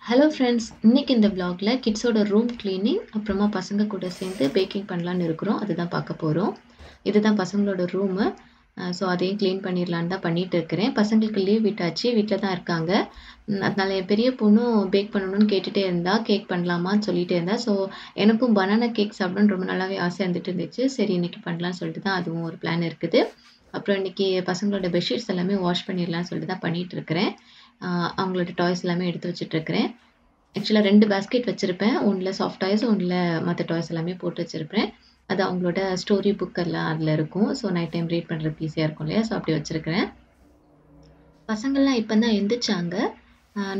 Hello friends! இன்னைக்கு இந்த விளாக்ல கிட்ஸோட room cleaning, அப்புறமா பசங்க கூட சேர்ந்து பேக்கிங் பண்ணலான்னு இருக்கிறோம். அதுதான் பார்க்க போறோம். இதுதான் பசங்களோட ரூமு. ஸோ அதையும் கிளீன் பண்ணிடலான்னு தான் பண்ணிட்டு இருக்கிறேன். பசங்களுக்கு லீவ் விட்டாச்சு. வீட்ல தான் இருக்காங்க. அதனால என் பெரிய பொண்ணும் பேக் பண்ணணும்னு கேட்டுட்டே இருந்தா. கேக் பண்ணலாமான்னு சொல்லிட்டே இருந்தா. ஸோ எனக்கும் பனானா கேக் சாப்பிடணும்னு ரொம்ப நாளாவே ஆசை இருந்துட்டு இருந்துச்சு. சரி இன்னைக்கு பண்ணலான்னு சொல்லிட்டு தான் அதுவும் ஒரு பிளான் இருக்குது. அப்புறம் இன்னைக்கு பசங்களோட பெட்ஷீட்ஸ் எல்லாமே வாஷ் பண்ணிடலான்னு சொல்லிட்டு தான் பண்ணிட்டு இருக்கிறேன். அவங்களோட டாய்ஸ் எல்லாமே எடுத்து வச்சுட்டு இருக்கிறேன். ஆக்சுவலா 2 பாஸ்கெட் வச்சிருப்பேன். ஒண்ணுல சாஃப்ட் டாய்ஸ், ஒண்ணுல மத்த டாய்ஸ் எல்லாமே போட்டு வச்சிருப்பேன். அது அவங்களோட ஸ்டோரி புக் எல்லாம் அதுல இருக்கும். ஸோ நைட் டைம் ரீட் பண்றதுக்கு ஈஸியா இருக்கும் இல்லையா? ஸோ அப்படி வச்சிருக்கிறேன். பசங்கள்லாம் இப்ப தான் எந்திரிச்சாங்க.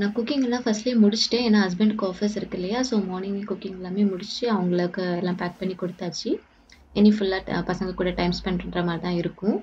நான் குக்கிங் எல்லாம் ஃபர்ஸ்ட்லயே முடிச்சுட்டேன். ஏன்னா ஹஸ்பண்டுக்கு ஆஃபீஸ் இருக்கு இல்லையா? ஸோ மார்னிங் குக்கிங் எல்லாமே முடிச்சு அவங்களுக்கு எல்லாம் பேக் பண்ணி குடுத்தாச்சு. இனி ஃபுல்லா பசங்க கூட டைம் ஸ்பெண்ட் பண்ற மாரி தான் இருக்கும்.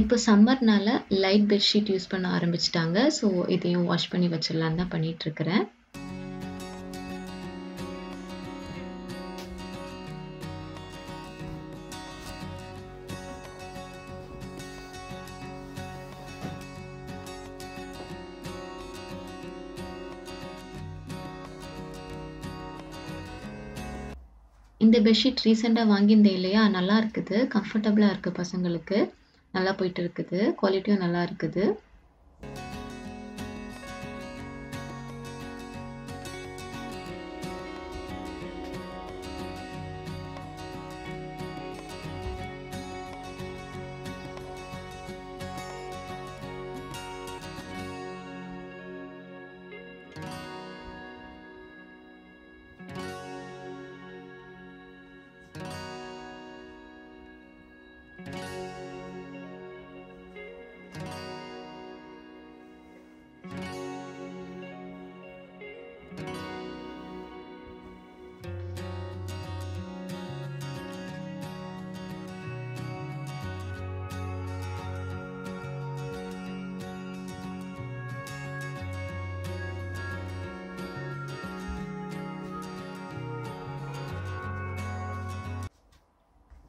இப்போ சம்மர்னால லைட் பெட்ஷீட் யூஸ் பண்ண ஆரம்பிச்சுட்டாங்க. ஸோ இதையும் வாஷ் பண்ணி வச்சிடலான்னு தான் பண்ணிட்டு இருக்கிறேன். இந்த பெட்ஷீட் ரீசெண்டா வாங்கியிருந்தேன் இல்லையா? நல்லா இருக்குது. கம்ஃபர்டபுளா இருக்கு பசங்களுக்கு. நல்லா போயிட்டு இருக்குது. குவாலிட்டியும் நல்லா இருக்குது.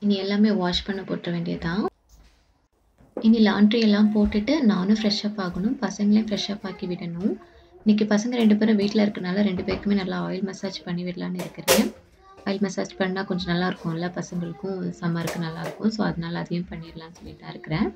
இனி எல்லாமே வாஷ் பண்ண போட்டுற வேண்டியதுதான். இனி லாண்ட்ரி எல்லாம் போட்டுட்டு நானும் ஃப்ரெஷ் அப் ஆகணும். பசங்களையும் ஃப்ரெஷ் அப் ஆக்கி விடணும். இன்னைக்கு பசங்க 2 பேரும் வீட்ல இருக்கனால 2 பேருக்குமே நல்லா ஆயில் மசாஜ் பண்ணி விடலான்னு இருக்கிறேன். ஆயில் மசாஜ் பண்ணா கொஞ்சம் நல்லா இருக்கும்ல, பசங்களுக்கும் சம்மருக்கு நல்லா இருக்கும். ஸோ அதனால அதையும் பண்ணிடலாம்னு சொல்லிட்டு தான் இருக்கிறேன்.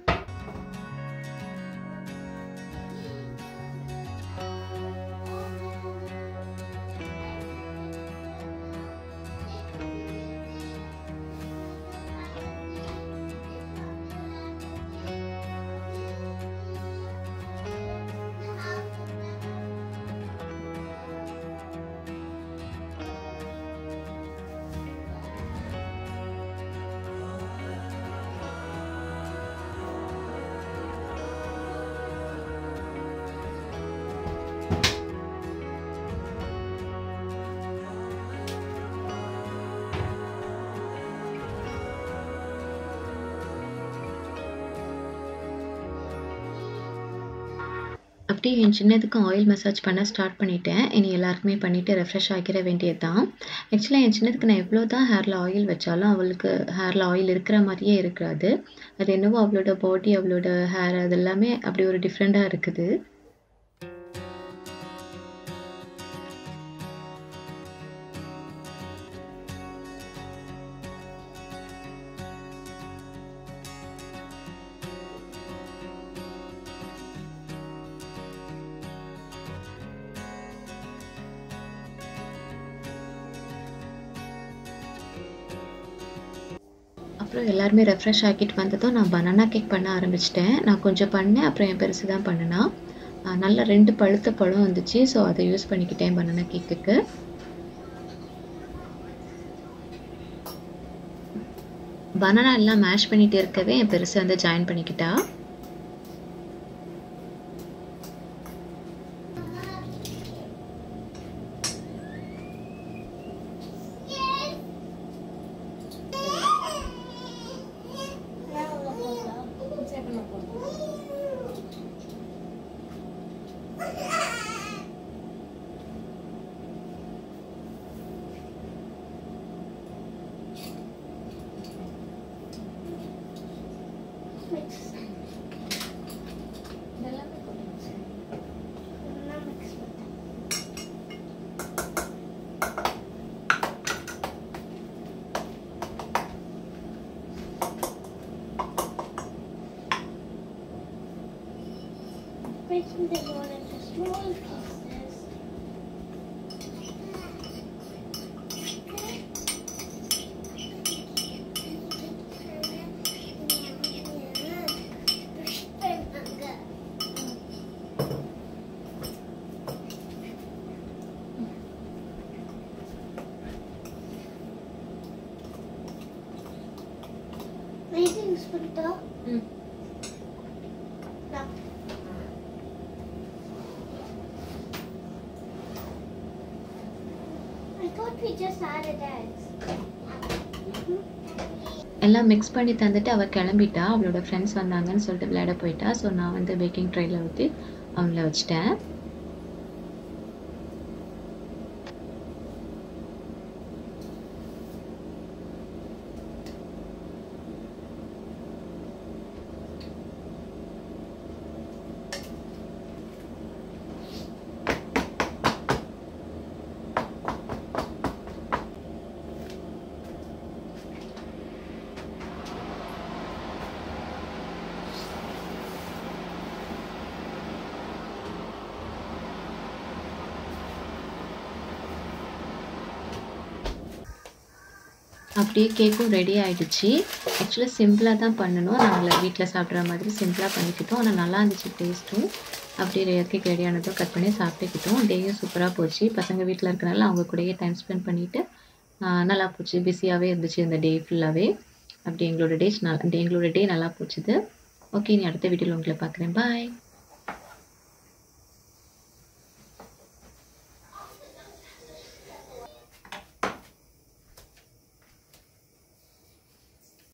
அப்படியே என் சின்னதுக்கும் ஆயில் மசாஜ் பண்ண ஸ்டார்ட் பண்ணிட்டேன். இனி எல்லாருக்குமே பண்ணிட்டு ரெஃப்ரெஷ் ஆகிற வேண்டியது தான். ஆக்சுவலாக என் சின்னதுக்கு நான் எவ்வளோ தான் ஹேரில் ஆயில் வச்சாலும் அவளுக்கு ஹேரில் ஆயில் இருக்கிற மாதிரியே இருக்காது. அது என்னவோ அவளோட பாடி, அவளோட ஹேர் அது எல்லாமே அப்படி ஒரு டிஃப்ரெண்ட்டாக இருக்குது. அப்புறம் எல்லாருமே ரெஃப்ரெஷ் ஆக்கிட்டு வந்ததும் நான் பனானா கேக் பண்ண ஆரம்பிச்சிட்டேன். நான் கொஞ்சம் பண்ணேன். அப்புறம் என் பெருசு தான் பண்ணுனா. நல்லா 2 பழுத்த பழம் வந்துச்சு. ஸோ அதை யூஸ் பண்ணிக்கிட்டேன் பனானா கேக்குக்கு. பனானா எல்லாம் மேஷ் பண்ணிட்டு இருக்கவே என் பெருசு வந்து ஜாயின் பண்ணிக்கிட்டா. Breaking the ball into small pieces. Waiting, Sprinter. Now. I thought we just added eggs. எல்லாம் மிக்ஸ் பண்ணி தந்துட்டு அவள் கிளம்பிட்டா. அவளோட ஃப்ரெண்ட்ஸ் வந்தாங்கன்னு சொல்லிட்டு விளையாட போயிட்டா. ஸோ நான் வந்து பேக்கிங் ட்ரையில் ஊற்றி அவங்கள வச்சிட்டேன். அப்படியே கேக்கும் ரெடி ஆயிடுச்சு. ஆக்சுவலாக சிம்பிளாக தான் பண்ணணும். நாங்கள் வீட்டில் சாப்பிட்ற மாதிரி சிம்பிளாக பண்ணிக்கிட்டோம். ஆனால் நல்லா இருந்துச்சு டேஸ்ட்டும். அப்படியே கேக் ரெடி ஆனதும் கட் பண்ணி சாப்பிட்டுக்கிட்டோம். டேயும் சூப்பராக போச்சு. பசங்க வீட்டில் இருக்கனால அவங்க கூடயே டைம் ஸ்பெண்ட் பண்ணிவிட்டு நல்லா போச்சு. பிஸியாகவே இருந்துச்சு இந்த டே ஃபுல்லாகவே. அப்படி எங்களோட டே நல்லா போச்சுது. ஓகே, நீ அடுத்த வீடியோவில் உங்களை பார்க்குறேன். பாய்.